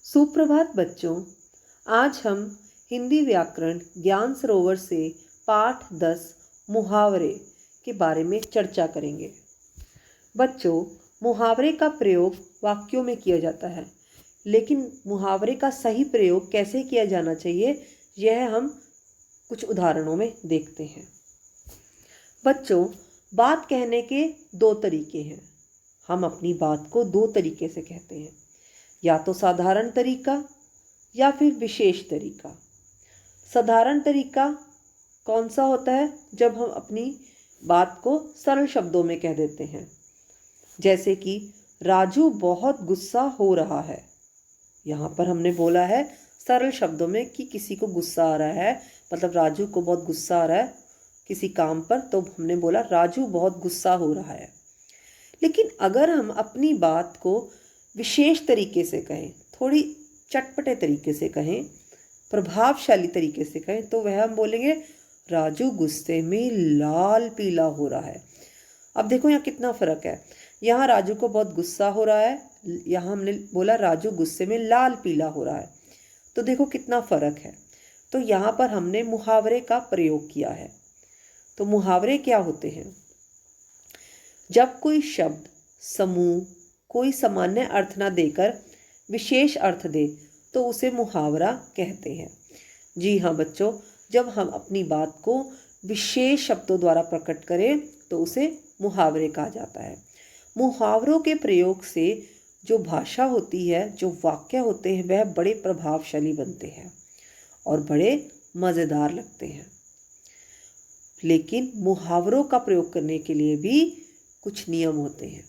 सुप्रभात बच्चों। आज हम हिंदी व्याकरण ज्ञान सरोवर से पाठ 10 मुहावरे के बारे में चर्चा करेंगे। बच्चों, मुहावरे का प्रयोग वाक्यों में किया जाता है, लेकिन मुहावरे का सही प्रयोग कैसे किया जाना चाहिए यह हम कुछ उदाहरणों में देखते हैं। बच्चों, बात कहने के दो तरीके हैं। हम अपनी बात को दो तरीके से कहते हैं, या तो साधारण तरीका या फिर विशेष तरीका। साधारण तरीका कौन सा होता है? जब हम अपनी बात को सरल शब्दों में कह देते हैं, जैसे कि राजू बहुत गुस्सा हो रहा है। यहाँ पर हमने बोला है सरल शब्दों में कि किसी को गुस्सा आ रहा है, मतलब राजू को बहुत गुस्सा आ रहा है किसी काम पर, तो हमने बोला राजू बहुत गुस्सा हो रहा है। लेकिन अगर हम अपनी बात को विशेष तरीके से कहें, थोड़ी चटपटे तरीके से कहें, प्रभावशाली तरीके से कहें, तो वह हम बोलेंगे राजू गुस्से में लाल पीला हो रहा है। अब देखो यहाँ कितना फ़र्क है। यहाँ राजू को बहुत गुस्सा हो रहा है, यहाँ हमने बोला राजू गुस्से में लाल पीला हो रहा है। तो देखो कितना फ़र्क है। तो यहाँ पर हमने मुहावरे का प्रयोग किया है। तो मुहावरे क्या होते हैं? जब कोई शब्द समूह कोई सामान्य अर्थ ना देकर विशेष अर्थ दे तो उसे मुहावरा कहते हैं। जी हाँ बच्चों, जब हम अपनी बात को विशेष शब्दों द्वारा प्रकट करें तो उसे मुहावरे कहा जाता है। मुहावरों के प्रयोग से जो भाषा होती है, जो वाक्य होते हैं, वह बड़े प्रभावशाली बनते हैं और बड़े मज़ेदार लगते हैं। लेकिन मुहावरों का प्रयोग करने के लिए भी कुछ नियम होते हैं।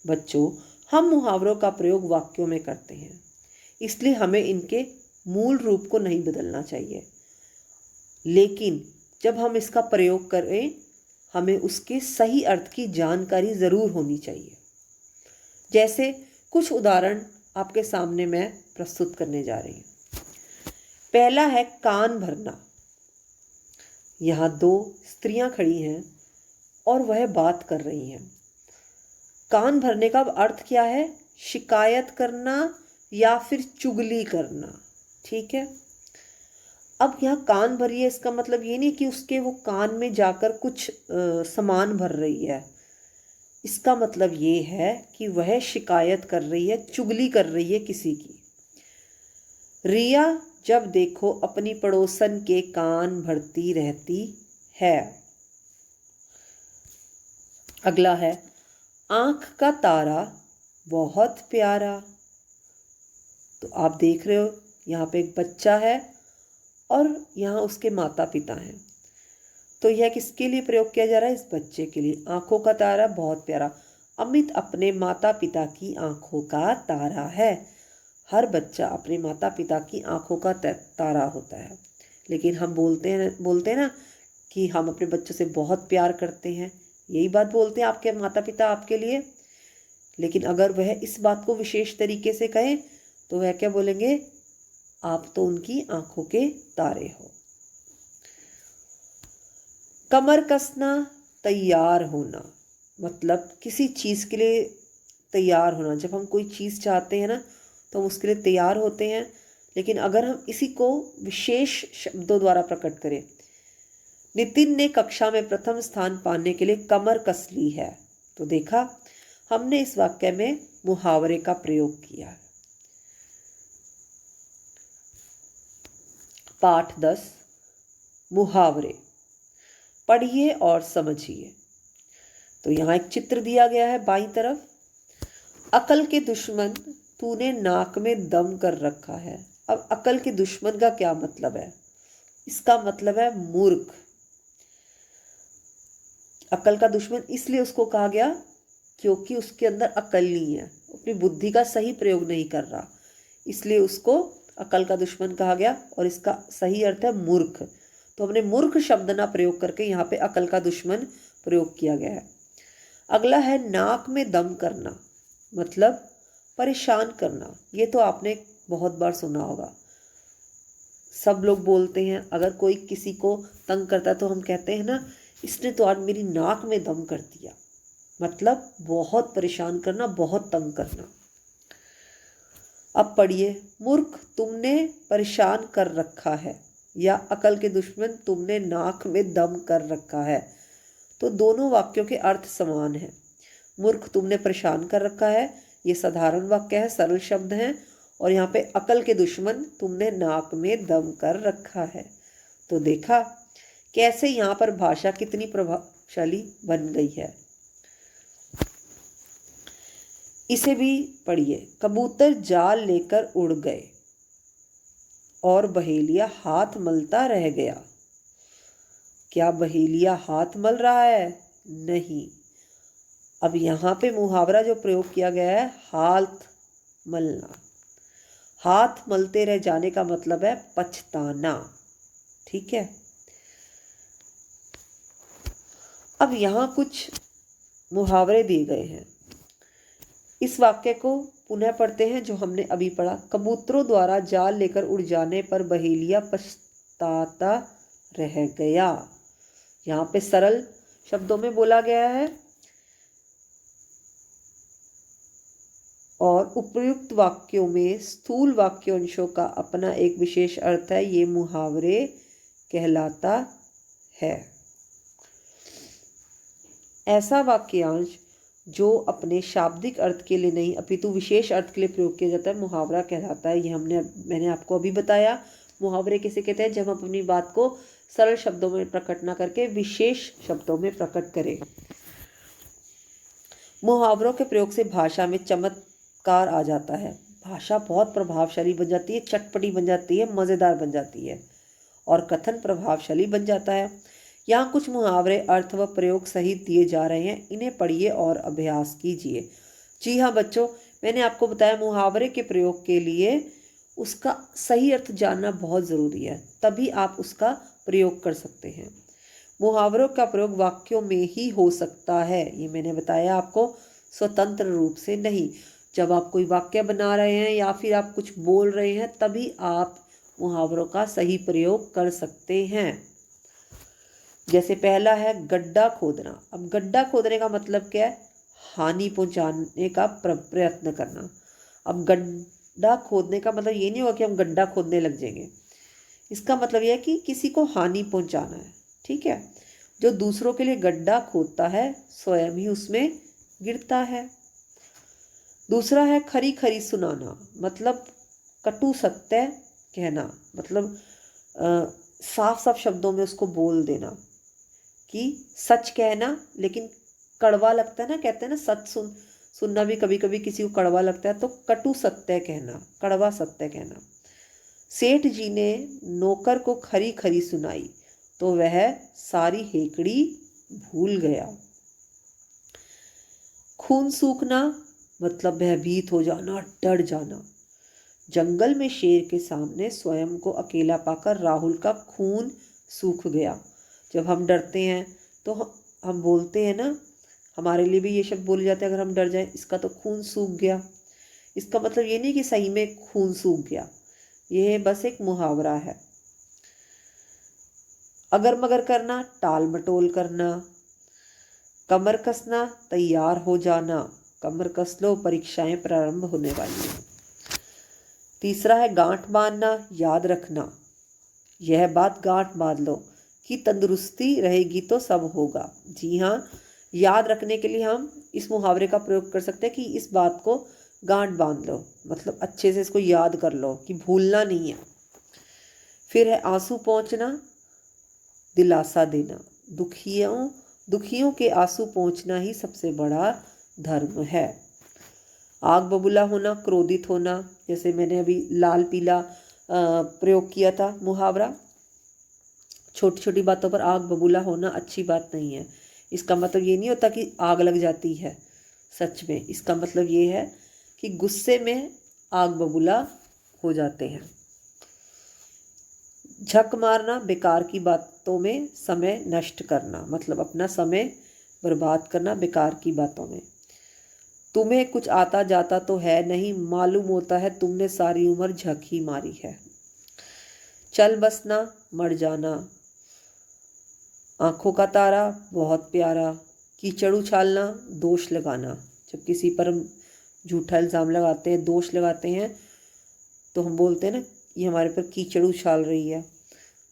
बच्चों, हम मुहावरों का प्रयोग वाक्यों में करते हैं, इसलिए हमें इनके मूल रूप को नहीं बदलना चाहिए। लेकिन जब हम इसका प्रयोग करें, हमें उसके सही अर्थ की जानकारी ज़रूर होनी चाहिए। जैसे कुछ उदाहरण आपके सामने मैं प्रस्तुत करने जा रही हूँ। पहला है कान भरना। यहाँ दो स्त्रियाँ खड़ी हैं और वह बात कर रही हैं। कान भरने का अर्थ क्या है? शिकायत करना या फिर चुगली करना। ठीक है। अब यहाँ कान भरी है, इसका मतलब ये नहीं कि उसके वो कान में जाकर कुछ सामान भर रही है। इसका मतलब ये है कि वह शिकायत कर रही है, चुगली कर रही है किसी की। रिया जब देखो अपनी पड़ोसन के कान भरती रहती है। अगला है आँख का तारा बहुत प्यारा। तो आप देख रहे हो यहाँ पे एक बच्चा है और यहाँ उसके माता पिता हैं। तो यह किसके लिए प्रयोग किया जा रहा है? इस बच्चे के लिए। आँखों का तारा बहुत प्यारा। अमित अपने माता पिता की आँखों का तारा है। हर बच्चा अपने माता पिता की आँखों का तारा होता है। लेकिन हम बोलते हैं ना कि हम अपने बच्चों से बहुत प्यार करते हैं। यही बात बोलते हैं आपके माता पिता आपके लिए। लेकिन अगर वह इस बात को विशेष तरीके से कहें तो वह क्या बोलेंगे? आप तो उनकी आंखों के तारे हो। कमर कसना, तैयार होना, मतलब किसी चीज़ के लिए तैयार होना। जब हम कोई चीज़ चाहते हैं ना तो हम उसके लिए तैयार होते हैं। लेकिन अगर हम इसी को विशेष शब्दों द्वारा प्रकट करें, नितिन ने कक्षा में प्रथम स्थान पाने के लिए कमर कस ली है। तो देखा, हमने इस वाक्य में मुहावरे का प्रयोग किया है। पाठ 10 मुहावरे, पढ़िए और समझिए। तो यहाँ एक चित्र दिया गया है बाईं तरफ। अकल के दुश्मन, तूने नाक में दम कर रखा है। अब अकल के दुश्मन का क्या मतलब है? इसका मतलब है मूर्ख। अकल का दुश्मन इसलिए उसको कहा गया क्योंकि उसके अंदर अकल नहीं है, अपनी बुद्धि का सही प्रयोग नहीं कर रहा, इसलिए उसको अकल का दुश्मन कहा गया। और इसका सही अर्थ है मूर्ख। तो हमने मूर्ख शब्द ना प्रयोग करके यहाँ पे अकल का दुश्मन प्रयोग किया गया है। अगला है नाक में दम करना, मतलब परेशान करना। ये तो आपने बहुत बार सुना होगा। सब लोग बोलते हैं, अगर कोई किसी को तंग करता है तो हम कहते हैं ना, इसने तो आज मेरी नाक में दम कर दिया। मतलब बहुत परेशान करना, बहुत तंग करना। अब पढ़िए, मूर्ख तुमने परेशान कर रखा है, या अकल के दुश्मन तुमने नाक में दम कर रखा है। तो दोनों वाक्यों के अर्थ समान हैं। मूर्ख तुमने परेशान कर रखा है, ये साधारण वाक्य है, सरल शब्द हैं। और यहाँ पे अकल के दुश्मन तुमने नाक में दम कर रखा है। तो देखा कैसे यहाँ पर भाषा कितनी प्रभावशाली बन गई है। इसे भी पढ़िए, कबूतर जाल लेकर उड़ गए और बहेलिया हाथ मलता रह गया। क्या बहेलिया हाथ मल रहा है? नहीं। अब यहाँ पे मुहावरा जो प्रयोग किया गया है, हाथ मलना। हाथ मलते रह जाने का मतलब है पछताना। ठीक है। अब यहाँ कुछ मुहावरे दिए गए हैं। इस वाक्य को पुनः पढ़ते हैं जो हमने अभी पढ़ा। कबूतरों द्वारा जाल लेकर उड़ जाने पर बहेलिया पछताता रह गया। यहाँ पे सरल शब्दों में बोला गया है और उपयुक्त वाक्यों में स्थूल वाक्यांशों का अपना एक विशेष अर्थ है। ये मुहावरे कहलाता है। ऐसा वाक्यांश जो अपने शाब्दिक अर्थ के लिए नहीं अपितु विशेष अर्थ के लिए प्रयोग किया जाता है, मुहावरा कहलाता है। ये मैंने आपको अभी बताया। मुहावरे किसे कहते हैं? जब हम अपनी बात को सरल शब्दों में प्रकट ना करके विशेष शब्दों में प्रकट करें। मुहावरों के प्रयोग से भाषा में चमत्कार आ जाता है। भाषा बहुत प्रभावशाली बन जाती है, चटपटी बन जाती है, मज़ेदार बन जाती है और कथन प्रभावशाली बन जाता है। यहाँ कुछ मुहावरे अर्थ व प्रयोग सहित दिए जा रहे हैं, इन्हें पढ़िए और अभ्यास कीजिए। जी हाँ बच्चों, मैंने आपको बताया मुहावरे के प्रयोग के लिए उसका सही अर्थ जानना बहुत ज़रूरी है, तभी आप उसका प्रयोग कर सकते हैं। मुहावरों का प्रयोग वाक्यों में ही हो सकता है, ये मैंने बताया आपको, स्वतंत्र रूप से नहीं। जब आप कोई वाक्य बना रहे हैं या फिर आप कुछ बोल रहे हैं, तभी आप मुहावरों का सही प्रयोग कर सकते हैं। जैसे पहला है गड्ढा खोदना। अब गड्ढा खोदने का मतलब क्या है? हानि पहुंचाने का प्रयत्न करना। अब गड्ढा खोदने का मतलब ये नहीं होगा कि हम गड्ढा खोदने लग जाएंगे। इसका मतलब यह है कि किसी को हानि पहुंचाना है। ठीक है। जो दूसरों के लिए गड्ढा खोदता है स्वयं ही उसमें गिरता है। दूसरा है खरी खरी सुनाना, मतलब कटु सत्य कहना, मतलब साफ साफ शब्दों में उसको बोल देना कि सच कहना, लेकिन कड़वा लगता है ना, कहते हैं ना सच सुनना भी कभी कभी किसी को कड़वा लगता है, तो कटु सत्य कहना, कड़वा सत्य कहना। सेठ जी ने नौकर को खरी खरी सुनाई तो वह सारी हेकड़ी भूल गया। खून सूखना मतलब भयभीत हो जाना, डर जाना। जंगल में शेर के सामने स्वयं को अकेला पाकर राहुल का खून सूख गया। जब हम डरते हैं तो हम बोलते हैं ना, हमारे लिए भी ये शब्द बोले जाते हैं अगर हम डर जाएं, इसका तो खून सूख गया। इसका मतलब ये नहीं कि सही में खून सूख गया, ये बस एक मुहावरा है। अगर मगर करना, टाल मटोल करना। कमर कसना, तैयार हो जाना। कमर कस लो, परीक्षाएं प्रारंभ होने वाली हैं। तीसरा है गांठ बांधना, याद रखना। यह बात गांठ बांध लो कि तंदुरुस्ती रहेगी तो सब होगा। जी हाँ, याद रखने के लिए हम इस मुहावरे का प्रयोग कर सकते हैं कि इस बात को गांठ बांध लो, मतलब अच्छे से इसको याद कर लो कि भूलना नहीं है। फिर है आंसू पहुँचना, दिलासा देना। दुखियों के आंसू पहुँचना ही सबसे बड़ा धर्म है। आग बबूला होना, क्रोधित होना, जैसे मैंने अभी लाल पीला प्रयोग किया था मुहावरा। छोटी छोटी बातों पर आग बबूला होना अच्छी बात नहीं है। इसका मतलब ये नहीं होता कि आग लग जाती है सच में, इसका मतलब ये है कि गुस्से में आग बबूला हो जाते हैं। झक मारना, बेकार की बातों में समय नष्ट करना, मतलब अपना समय बर्बाद करना बेकार की बातों में। तुम्हें कुछ आता जाता तो है नहीं, मालूम होता है तुमने सारी उम्र झक ही मारी है। चल बसना, मर जाना। आंखों का तारा, बहुत प्यारा। कीचड़ उछालना, दोष लगाना। जब किसी पर झूठा इल्ज़ाम लगाते हैं, दोष लगाते हैं, तो हम बोलते हैं ना, ये हमारे पर कीचड़ उछाल रही है।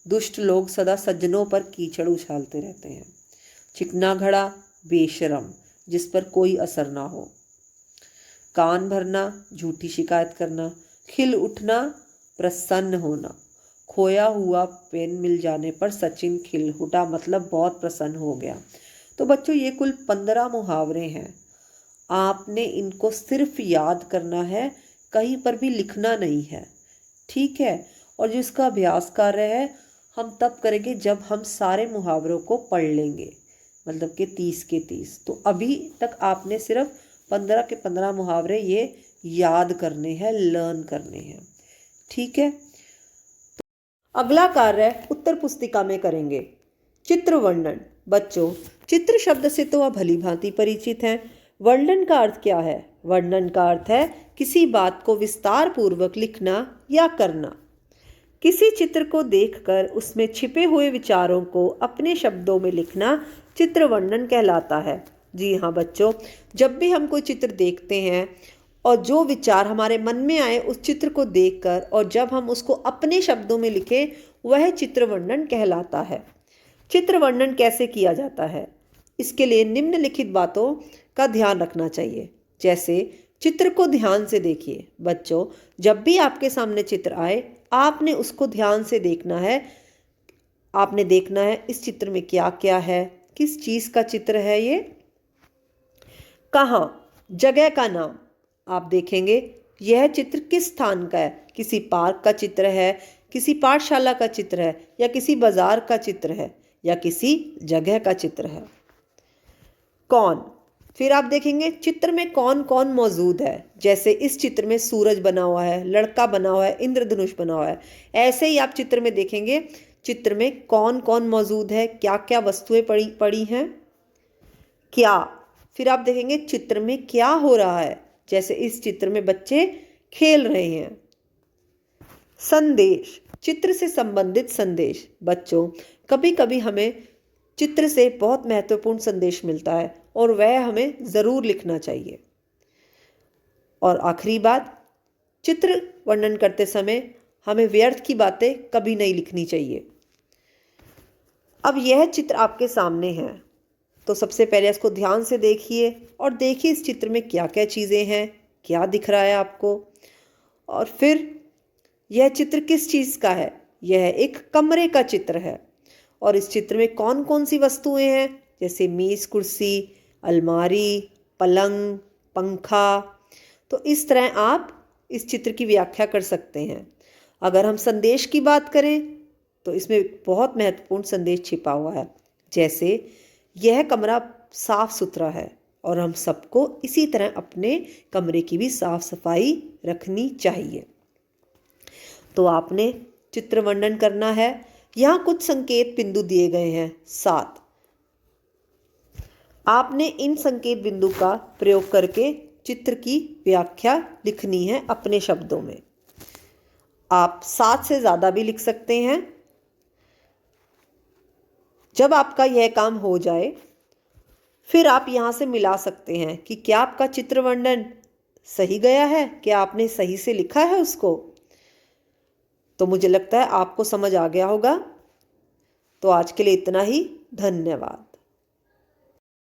दुष्ट लोग सदा सज्जनों पर कीचड़ उछालते रहते हैं। चिकना घड़ा, बेशरम, जिस पर कोई असर ना हो। कान भरना, झूठी शिकायत करना। खिल उठना, प्रसन्न होना। खोया हुआ पेन मिल जाने पर सचिन खिल उठा, मतलब बहुत प्रसन्न हो गया। तो बच्चों, ये कुल 15 मुहावरे हैं। आपने इनको सिर्फ याद करना है, कहीं पर भी लिखना नहीं है, ठीक है। और जो इसका अभ्यास कार्य है, हम तब करेंगे जब हम सारे मुहावरों को पढ़ लेंगे, मतलब कि 30 के 30। तो अभी तक आपने सिर्फ 15 के 15 मुहावरे ये याद करने हैं, लर्न करने हैं, ठीक है। अगला कार्य उत्तर पुस्तिका में करेंगे। चित्र वर्णन। बच्चों, चित्र शब्द से तो आप भली भांति परिचित हैं। वर्णन का अर्थ क्या है? वर्णन का अर्थ है किसी बात को विस्तार पूर्वक लिखना या करना। किसी चित्र को देखकर उसमें छिपे हुए विचारों को अपने शब्दों में लिखना चित्र वर्णन कहलाता है। जी हाँ बच्चों, जब भी हम कोई चित्र देखते हैं और जो विचार हमारे मन में आए उस चित्र को देखकर, और जब हम उसको अपने शब्दों में लिखें, वह चित्र वर्णन कहलाता है। चित्र वर्णन कैसे किया जाता है? इसके लिए निम्नलिखित बातों का ध्यान रखना चाहिए। जैसे, चित्र को ध्यान से देखिए। बच्चों, जब भी आपके सामने चित्र आए, आपने उसको ध्यान से देखना है। आपने देखना है इस चित्र में क्या क्या है, किस चीज़ का चित्र है ये, कहाँ, जगह का नाम आप देखेंगे। यह चित्र किस स्थान का है? किसी पार्क का चित्र है, किसी पाठशाला का चित्र है, या किसी बाजार का चित्र है, या किसी जगह का चित्र है। कौन, फिर आप देखेंगे चित्र में कौन कौन मौजूद है। जैसे इस चित्र में सूरज बना हुआ है, लड़का बना हुआ है, इंद्रधनुष बना हुआ है। ऐसे ही आप चित्र में देखेंगे चित्र में कौन कौन मौजूद है, क्या क्या वस्तुएं पड़ी हैं। क्या, फिर आप देखेंगे चित्र में क्या हो रहा है। जैसे इस चित्र में बच्चे खेल रहे हैं। संदेश, चित्र से संबंधित संदेश। बच्चों, कभी कभी हमें चित्र से बहुत महत्वपूर्ण संदेश मिलता है और वह हमें ज़रूर लिखना चाहिए। और आखिरी बात, चित्र वर्णन करते समय हमें व्यर्थ की बातें कभी नहीं लिखनी चाहिए। अब यह चित्र आपके सामने है, तो सबसे पहले इसको ध्यान से देखिए और देखिए इस चित्र में क्या क्या चीज़ें हैं, क्या दिख रहा है आपको। और फिर यह चित्र किस चीज़ का है? यह एक कमरे का चित्र है। और इस चित्र में कौन कौन सी वस्तुएं हैं? जैसे मेज़, कुर्सी, अलमारी, पलंग, पंखा। तो इस तरह आप इस चित्र की व्याख्या कर सकते हैं। अगर हम संदेश की बात करें तो इसमें बहुत महत्वपूर्ण संदेश छिपा हुआ है। जैसे, यह कमरा साफ सुथरा है और हम सबको इसी तरह अपने कमरे की भी साफ सफाई रखनी चाहिए। तो आपने चित्र वर्णन करना है। यहाँ कुछ संकेत बिंदु दिए गए हैं 7। आपने इन संकेत बिंदु का प्रयोग करके चित्र की व्याख्या लिखनी है अपने शब्दों में। आप 7 से ज़्यादा भी लिख सकते हैं। जब आपका यह काम हो जाए, फिर आप यहाँ से मिला सकते हैं कि क्या आपका चित्र वर्णन सही गया है, क्या आपने सही से लिखा है उसको। तो मुझे लगता है आपको समझ आ गया होगा। तो आज के लिए इतना ही। धन्यवाद।